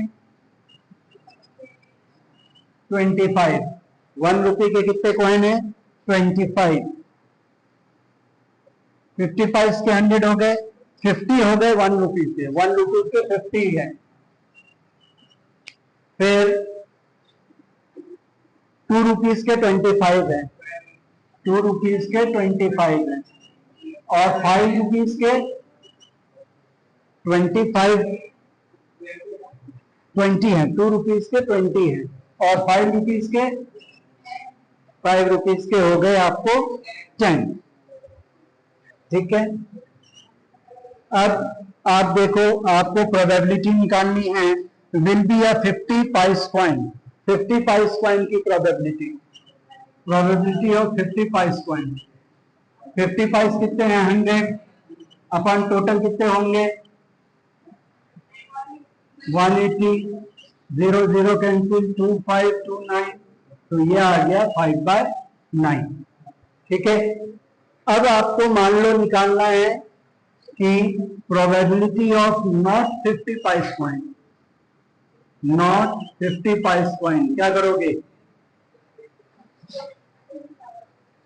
25। 1 रुपी के कितने कॉइन है? 25। 50 पाइस के 100 हो गए, 50 हो गए 1 रुपी के। 1 रुपी के 50 है। फिर 2 रुपीज के 25 है। 2 रुपीज के 25 है। और 5 रुपीज के 25 20 है। 2 रुपीज के 20 है और 5 रुपीज के हो गए आपको 10। ठीक है। अब आप देखो, आपको प्रोबेबिलिटी निकालनी है। Will be a 50 paise coin. 50 paise coin की probability of 50 paise coin. 50 paise कितने हैं? 100 अपन टोटल कितने होंगे? 180। 0 0 कैंसिल, 2 5 2 9, तो ये आ गया 5/9। ठीक है। अब आपको मान लो निकालना है कि probability of not 50 paise coin. Not 50 paise coin क्या करोगे?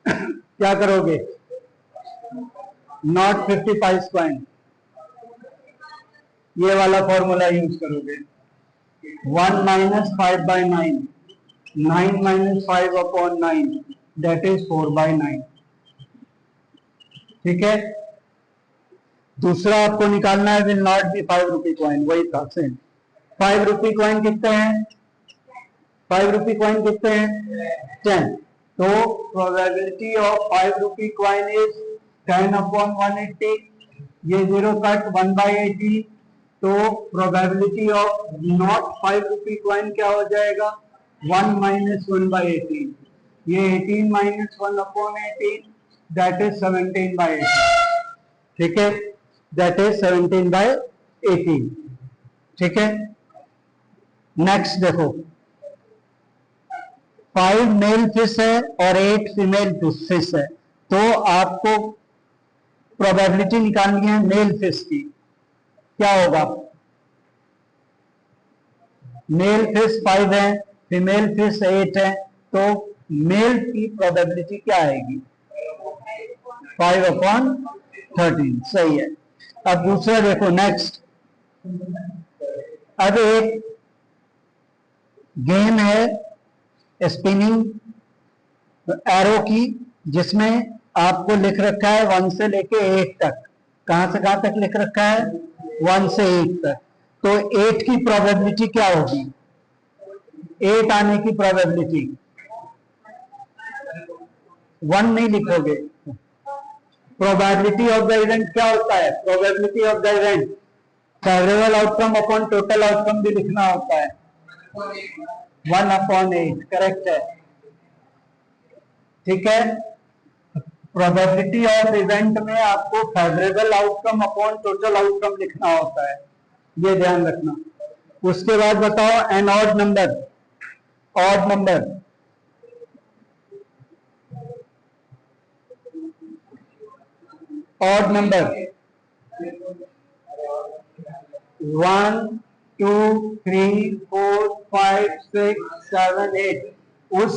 क्या करोगे? नॉट 50 पाइस कॉइन, ये वाला फॉर्मूला यूज करोगे। 1 माइनस 5/9, 9 माइनस 5/9, दैट इज 4/9। ठीक है। दूसरा आपको निकालना है will not be 5 rupee coin. वही था सेम। 5 रुपी कॉइन कितने हैं? 5 रुपी कॉइन कितने हैं? 10। तो probability of 5 rupee coin is 10/180। ये 0 कट 1/80। तो probability of not 5 rupee coin क्या हो जाएगा? 1 माइनस 1/18। ये 18 माइनस 1/18, दैट इज 17/18। ठीक है, दैट इज 17/18। ठीक है। नेक्स्ट देखो, 5 मेल फिश है और 8 फीमेल फिश है। तो आपको प्रोबेबिलिटी निकालनी है मेल फिश की। क्या होगा? मेल फिश 5 है, फीमेल फिश 8 है, तो मेल की प्रोबेबिलिटी क्या आएगी? 5/13। सही है। अब दूसरा देखो, नेक्स्ट। अब एक गेम है स्पिनिंग एरो की, जिसमें आपको लिख रखा है 1 से लेके 8 तक। कहां से कहां तक लिख रखा है? 1 से 8 तक। तो 8 की प्रोबेबिलिटी क्या होगी? 8 आने की प्रोबेबिलिटी 1 नहीं लिखोगे। प्रोबेबिलिटी ऑफ द इवेंट क्या होता है? Probability of the event favourable outcome upon total outcome भी लिखना होता है। 1/8 करेक्ट है। ठीक है। प्रोबेबिलिटी ऑफ इवेंट में आपको favourable outcome upon total outcome लिखना होता है, ये ध्यान रखना। उसके बाद बताओ an odd number. Odd number odd number 1 2 3 4 5 6 7 8। उस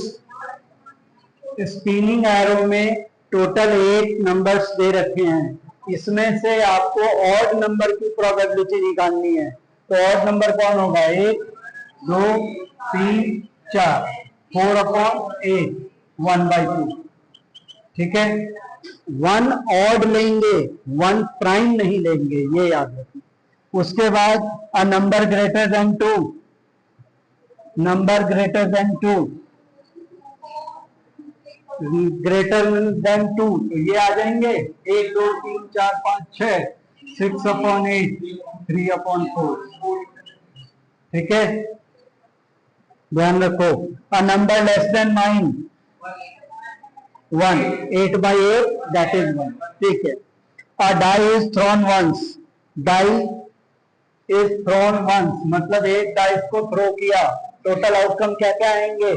स्पिनिंग एरो में टोटल 8 नंबर्स दे रखे हैं। इसमें से आपको ऑड नंबर की प्रोबेबिलिटी निकालनी है। तो ऑड नंबर कौन होगा? 1 2 3 4, 4/8, 1/2। ठीक है। 1 ऑड लेंगे, 1 प्राइम नहीं लेंगे, ये याद रखना। उसके बाद a number greater than 2। Number greater than 2, greater than 2, तो ये आ जाएंगे 1 2 3 4 5 6, 6/8, 3/4। ठीक है, ध्यान रखो। A number less than 9, 1, 8/8, that is 1। ठीक है। A die is thrown once. Die is thrown once, मतलब एक डाइस को थ्रो किया, टोटल आउटकम क्या क्या आएंगे?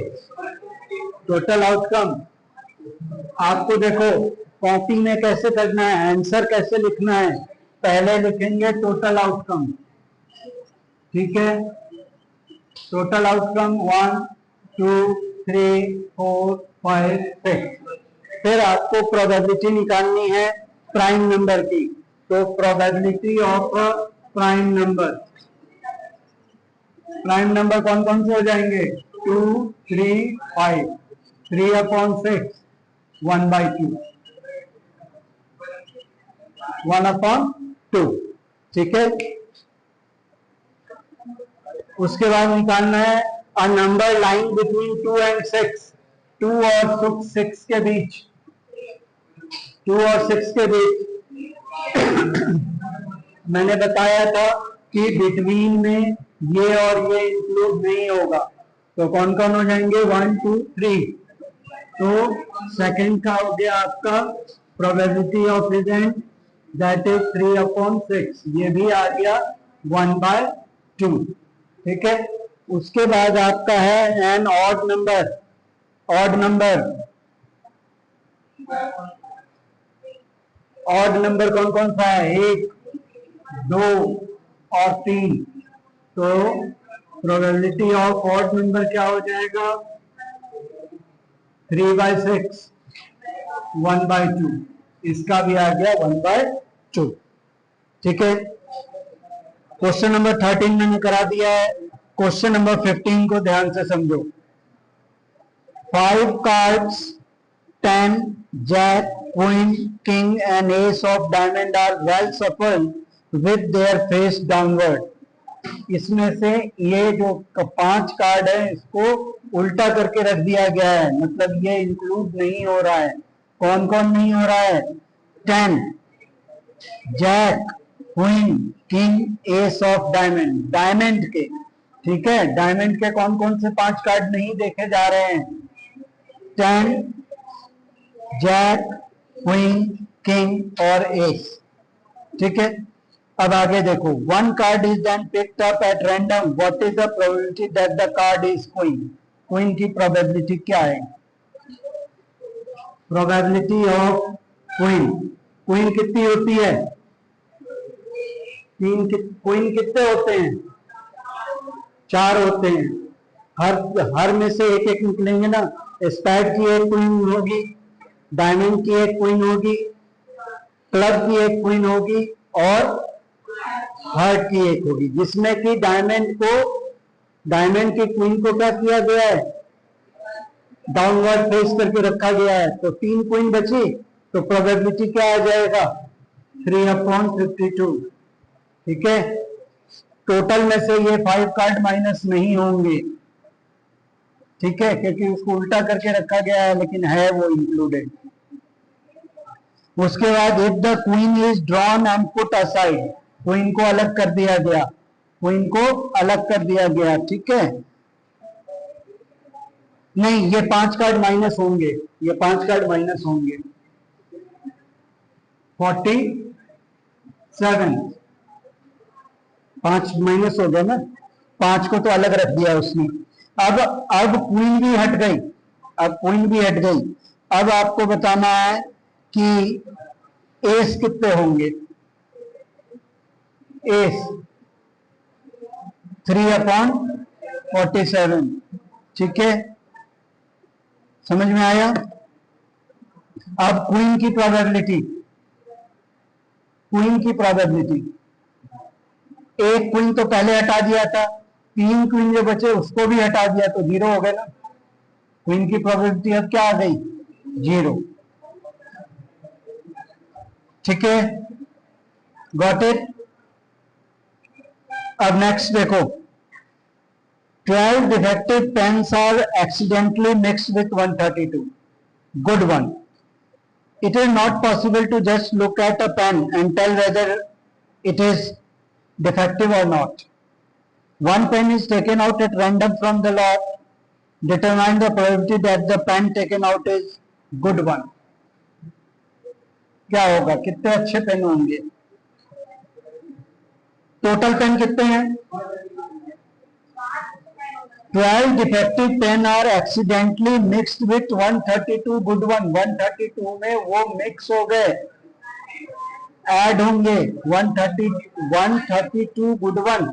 टोटल आउटकम आपको देखो कॉपी में कैसे करना है, आंसर कैसे लिखना है, पहले लिखेंगे टोटल आउटकम, ठीक है। Total outcome 1 2 3 4 5 6। फिर आपको प्रोबेबिलिटी निकालनी है प्राइम नंबर की, तो probability of prime number, prime number कौन कौन से हो जाएंगे? 2 3 5, 3/6 1/2, 1/2, ठीक है। उसके बाद निकालना है a number line between 2 and 6, 2 और 6 के बीच, 2 और 6 के बीच मैंने बताया था कि बिटवीन में ये और ये इंक्लूड नहीं होगा, तो कौन कौन हो जाएंगे? 1 2 3। तो सेकंड का हो गया आपका probability of present, that is 3/6, ये भी आ गया 1/2, ठीक है। उसके बाद आपका है an odd number, odd number, odd number कौन कौन सा है? 1 2 और 3। तो प्रोबेबिलिटी ऑफ ऑड नंबर क्या हो जाएगा? 3/6, 1/2, इसका भी आ गया 1/2, ठीक है। क्वेश्चन नंबर 13 मैंने करा दिया है। क्वेश्चन नंबर 15 को ध्यान से समझो। 5 cards 10 jack queen king and ace of diamond are well shuffled with their face downward। इसमें से ये जो 5 कार्ड है इसको उल्टा करके रख दिया गया है, मतलब ये इंक्लूड नहीं हो रहा है। कौन कौन नहीं हो रहा है? 10 jack queen king ace of diamond, diamond के, ठीक है। डायमंड के कौन कौन से 5 कार्ड नहीं देखे जा रहे हैं? 10 जैक क्वीन किंग और एस, ठीक है। अब आगे देखो, 1 card is then picked up at random, what is the probability that the card is queen? Queen की प्रोबेबिलिटी क्या है? प्रोबेबिलिटी ऑफ क्वीन, क्वीन कितनी होती है? क्वीन कितने होते हैं? 4 होते हैं। हर में से एक एक निकलेंगे ना। स्पैड की एक क्वीन होगी, डायमंड की एक क्वीन होगी, क्लब की एक क्वीन होगी और हार्ट की एक होगी, जिसमें कि डायमंड की क्वीन को क्या किया गया है? डाउनवर्ड फेस करके रखा गया है, तो 3 क्वीन बची, तो प्रोबेबिलिटी क्या आ जाएगा? 3/52, ठीक है। टोटल में से ये 5 कार्ड माइनस नहीं होंगे, ठीक है, क्योंकि उसको उल्टा करके रखा गया है, लेकिन है वो इंक्लूडेड। उसके बाद if the queen is drawn and put aside, queen को अलग कर दिया गया, क्वीन को अलग कर दिया गया, ठीक है। नहीं, ये 5 कार्ड माइनस होंगे, ये 5 कार्ड माइनस होंगे। 47, 5 माइनस हो गया ना, 5 को तो अलग रख दिया उसने। अब क्वीन भी हट गई, अब क्वीन भी हट गई। अब आपको बताना है कि एस कितने होंगे? एस 3/47, ठीक है, समझ में आया। अब क्वीन की प्रोबेबिलिटी, क्वीन की प्रोबेबिलिटी, एक क्वीन तो पहले हटा दिया था, 3 क्वीन जो बचे उसको भी हटा दिया, तो 0 हो गए ना। क्वीन की प्रोबेबिलिटी अब क्या आ गई? 0, ठीक है, गॉट इट। अब नेक्स्ट देखो, 12 defective pens are accidentally mixed with 132 good one. It is not possible to just look at a pen and tell whether it is defective or not. One pen is taken out at random from the lot. Determine the probability that the pen taken out is good one. क्या होगा? कितने अच्छे pen होंगे? Total pen कितने हैं? 12 defective pen are accidentally mixed with 132 good one. 132 में वो mix हो गए, ऐड होंगे। 132 गुड वन,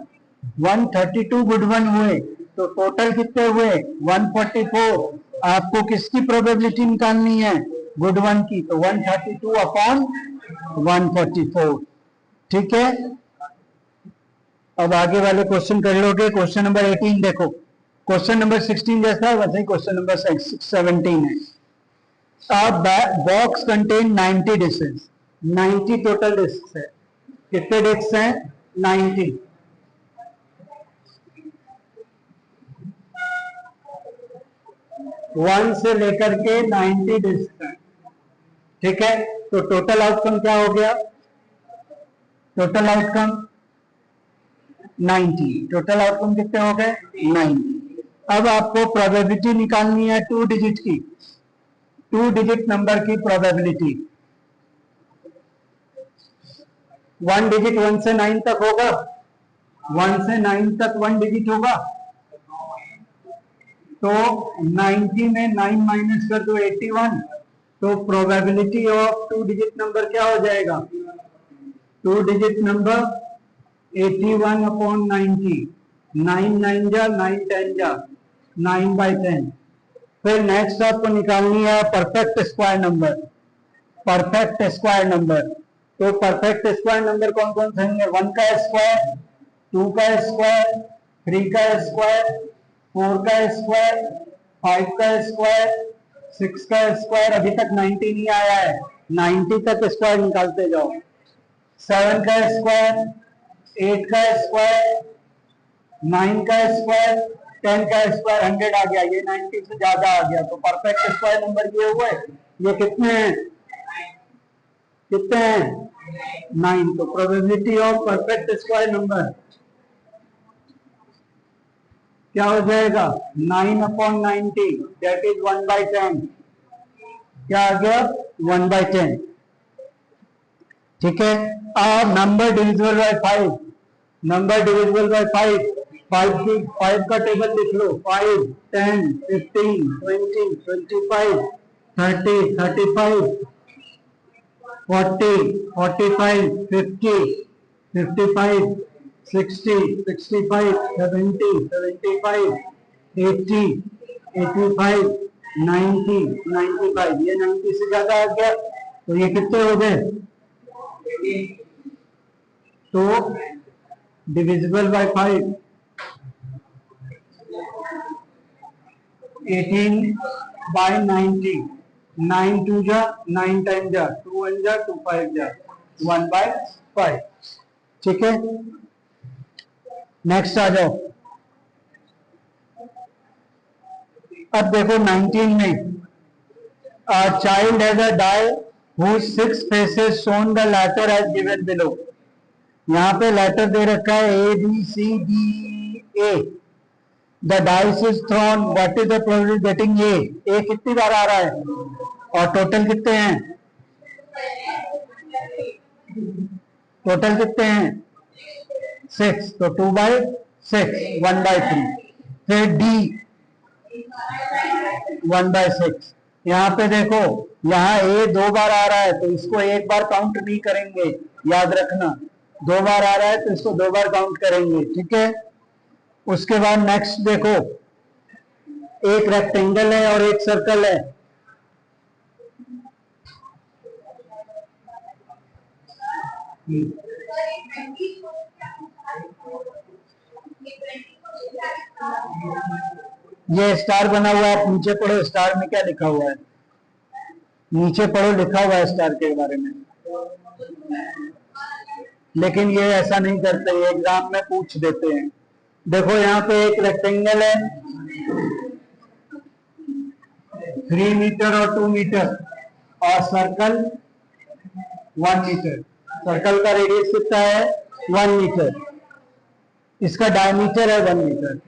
132 गुड वन हुए, तो टोटल कितने हुए? 144। आपको किसकी प्रोबेबिलिटी निकालनी है? गुड वन की। तो 132 अपॉन 144। ठीक है, अब आगे वाले क्वेश्चन कर लोगे। क्वेश्चन नंबर 18 देखो, क्वेश्चन नंबर 16 जैसा है वैसे ही क्वेश्चन नंबर 17 है। Box contain 90 dishes, 90 total disc है। कितने डिस्क हैं? 90। वन से लेकर के 90 डिस्क है। ठीक है, तो टोटल आउटकम क्या हो गया? Total outcome 90। टोटल आउटकम कितने हो गए? 90। अब आपको प्रोबेबिलिटी निकालनी है 2 डिजिट की, 2 डिजिट नंबर की प्रोबेबिलिटी। 1 डिजिट 1 से 9 तक होगा, 1 से 9 तक 1 डिजिट होगा। तो 90 में 9 माइनस कर दो 81, तो प्रोबेबिलिटी ऑफ 2 डिजिट नंबर क्या हो जाएगा? 2 डिजिट नंबर 81 अपॉन 90, 9 9 जा 9 10 जा 9/10। फिर नेक्स्ट आपको निकालनी है perfect square number. Perfect square number, तो परफेक्ट स्क्वायर नंबर कौन कौन से होंगे? 1 का स्क्वायर, 2 का स्क्वायर, 3 का स्क्वायर, 4 का स्क्वायर, 5 का स्क्वायर, 6 का स्क्वायर। अभी तक 90 नहीं आया है, 90 तक स्क्वायर निकालते जाओ। 7 का स्क्वायर, 8 का स्क्वायर, 9 का स्क्वायर, 10 का स्क्वायर। 100 आ गया, ये 90 से ज्यादा आ गया, तो परफेक्ट स्क्वायर नंबर ये हुए। ये कितने हैं? कितने हैं? 9। तो probability of perfect square number क्या हो जाएगा? 9 अपॉन 90, दैट इज 1/10। क्या आ गया? 1/10। ठीक है, number divisible by 5, number divisible by 5। 5 का टेबल लिख लो। 5 10 15 20 25 30 35 40 45 50 55 60 65 70 75 80 85 90 95। ये 90 से ज्यादा आ गया, तो ये कितने हो गए? तो डिविजिबल बाय 5, 18/90, 9 2 जा 9 10 जा 2 1 जा 2 5 जा 1/5। ठीक है, नेक्स्ट आ जाओ। अब देखो 19 में, child has a die whose 6 faces shown the latter as given below। यहाँ पे लेटर दे रखा है A B C D A। The dice is thrown, what is the probability getting A? A कितनी बार आ रहा है और टोटल कितने हैं? टोटल कितने हैं? 6, तो 2/6, 1/3। फिर D 1/6। यहाँ पे देखो, यहाँ A 2 बार आ रहा है, तो इसको 1 बार काउंट नहीं करेंगे, याद रखना। 2 बार आ रहा है तो इसको 2 बार काउंट करेंगे। ठीक है, उसके बाद नेक्स्ट देखो, एक रेक्टेंगल है और एक सर्कल है। ये स्टार बना हुआ है, आप नीचे पढ़ो स्टार में क्या लिखा हुआ है। नीचे पढ़ो, लिखा हुआ है स्टार के बारे में। लेकिन ये ऐसा नहीं करते, एग्जाम में पूछ देते हैं। देखो यहाँ पे एक रेक्टेंगल है 3 मीटर और 2 मीटर, और सर्कल 1 मीटर। सर्कल का रेडियस कितना है? 1 मीटर। इसका डायमीटर है 1 मीटर।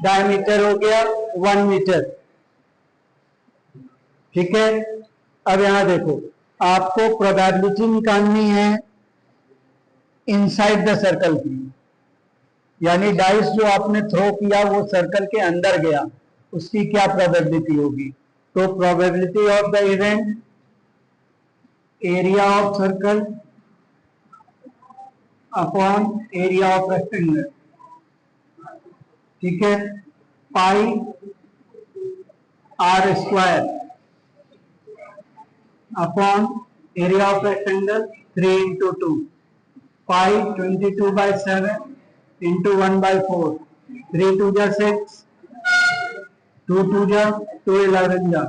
डायमीटर हो गया 1 मीटर। ठीक है, अब यहां देखो, आपको प्रोबेबिलिटी निकालनी है इनसाइड द सर्कल की, यानी डाइस जो आपने थ्रो किया वो सर्कल के अंदर गया, उसकी क्या प्रोबेबिलिटी होगी। तो probability of the event area of circle upon area of rectangle, ठीक है, pi r square upon area of rectangle 3 into 2, pi 22/7 into 1/4, 3 2 जा 6, 2 2 जा 2 11 जा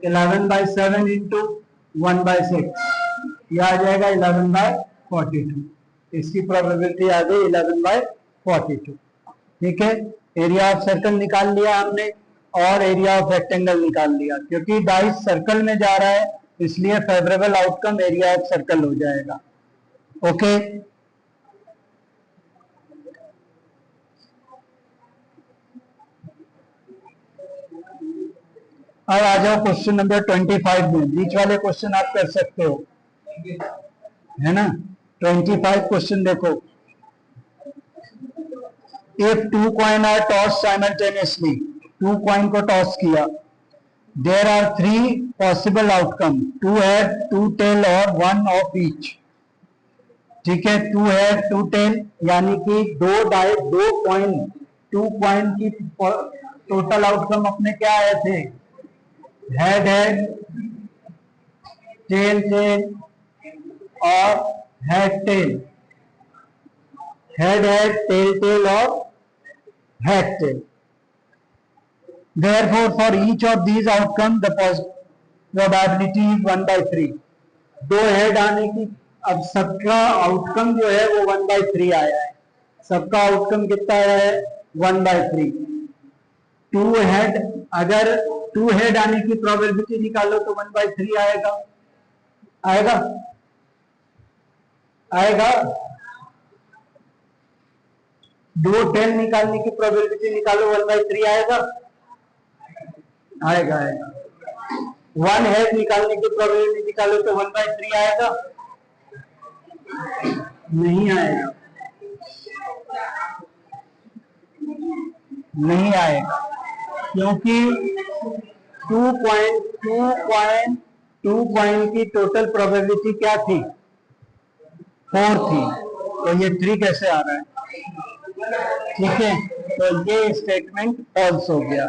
11/7 into 1/6, यह आ जाएगा 11/42। इसकी प्रोबेबिलिटी आ गई 11/42। ठीक है, एरिया ऑफ सर्कल निकाल लिया हमने और एरिया ऑफ रेक्टेंगल निकाल लिया। क्योंकि डाइस सर्कल में जा रहा है इसलिए favourable outcome area of circle हो जाएगा। ओके, अब आ जाओ क्वेश्चन नंबर 25 में। बीच वाले क्वेश्चन आप कर सकते हो, है ना। 25 क्वेश्चन देखो। If two coin are tossed simultaneously, two coin को टॉस किया, there are three possible outcome, two head, two tail और one of each। ठीक है, two head, two tail यानी कि दो कॉइन, टू कॉइन की टोटल आउटकम अपने क्या आए थे, हेड हेड, टेल टेल और head tail, head head, tail tail और head tail। Therefore, for each of these outcomes, the probability is 1/3। दो हेड आने की, अब सबका आउटकम जो है वो 1/3 आया है। सबका आउटकम कितना आया है, 1/3। टू हेड, अगर टू हेड आने की प्रोबेबिलिटी निकालो तो 1/3 आएगा, आएगा आएगा। दो टेल निकालने की प्रोबेबिलिटी निकालो 1/3 आएगा, आएगा आएगा। वन हेड निकालने की प्रोबेबिलिटी निकालो तो 1/3 आएगा, नहीं आएगा, नहीं आएगा। क्योंकि टू कॉइन की टोटल प्रोबेबिलिटी क्या थी, 4 थी, तो ये 3 कैसे आ रहा है। ठीक है, तो ये स्टेटमेंट फॉल्स हो गया,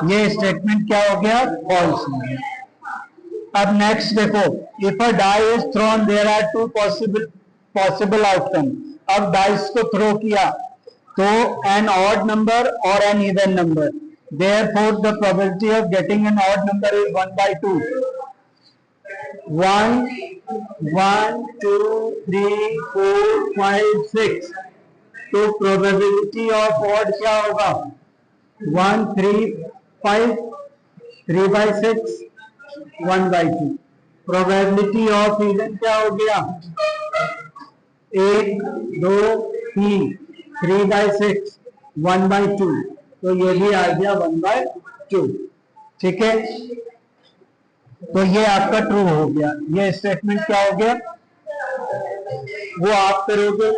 ये स्टेटमेंट क्या हो गया, फॉल्स हो गया। अब नेक्स्ट देखो, if a die is thrown there are two possible outcome. अब डाइस को थ्रो किया तो एन ऑड नंबर और an even number, therefore the probability of getting an odd number is 1/2। 1 1 2 3 4 5 6, तो प्रोबेबिलिटी ऑफ ऑड क्या होगा, 1 3 5, 3/6, 1/2। Probability of even क्या हो गया, 1 2 3, 3/6, 1/2, तो ये भी आ गया 1/2। ठीक है, तो ये आपका ट्रू हो गया। ये स्टेटमेंट क्या हो गया, वो आप करोगे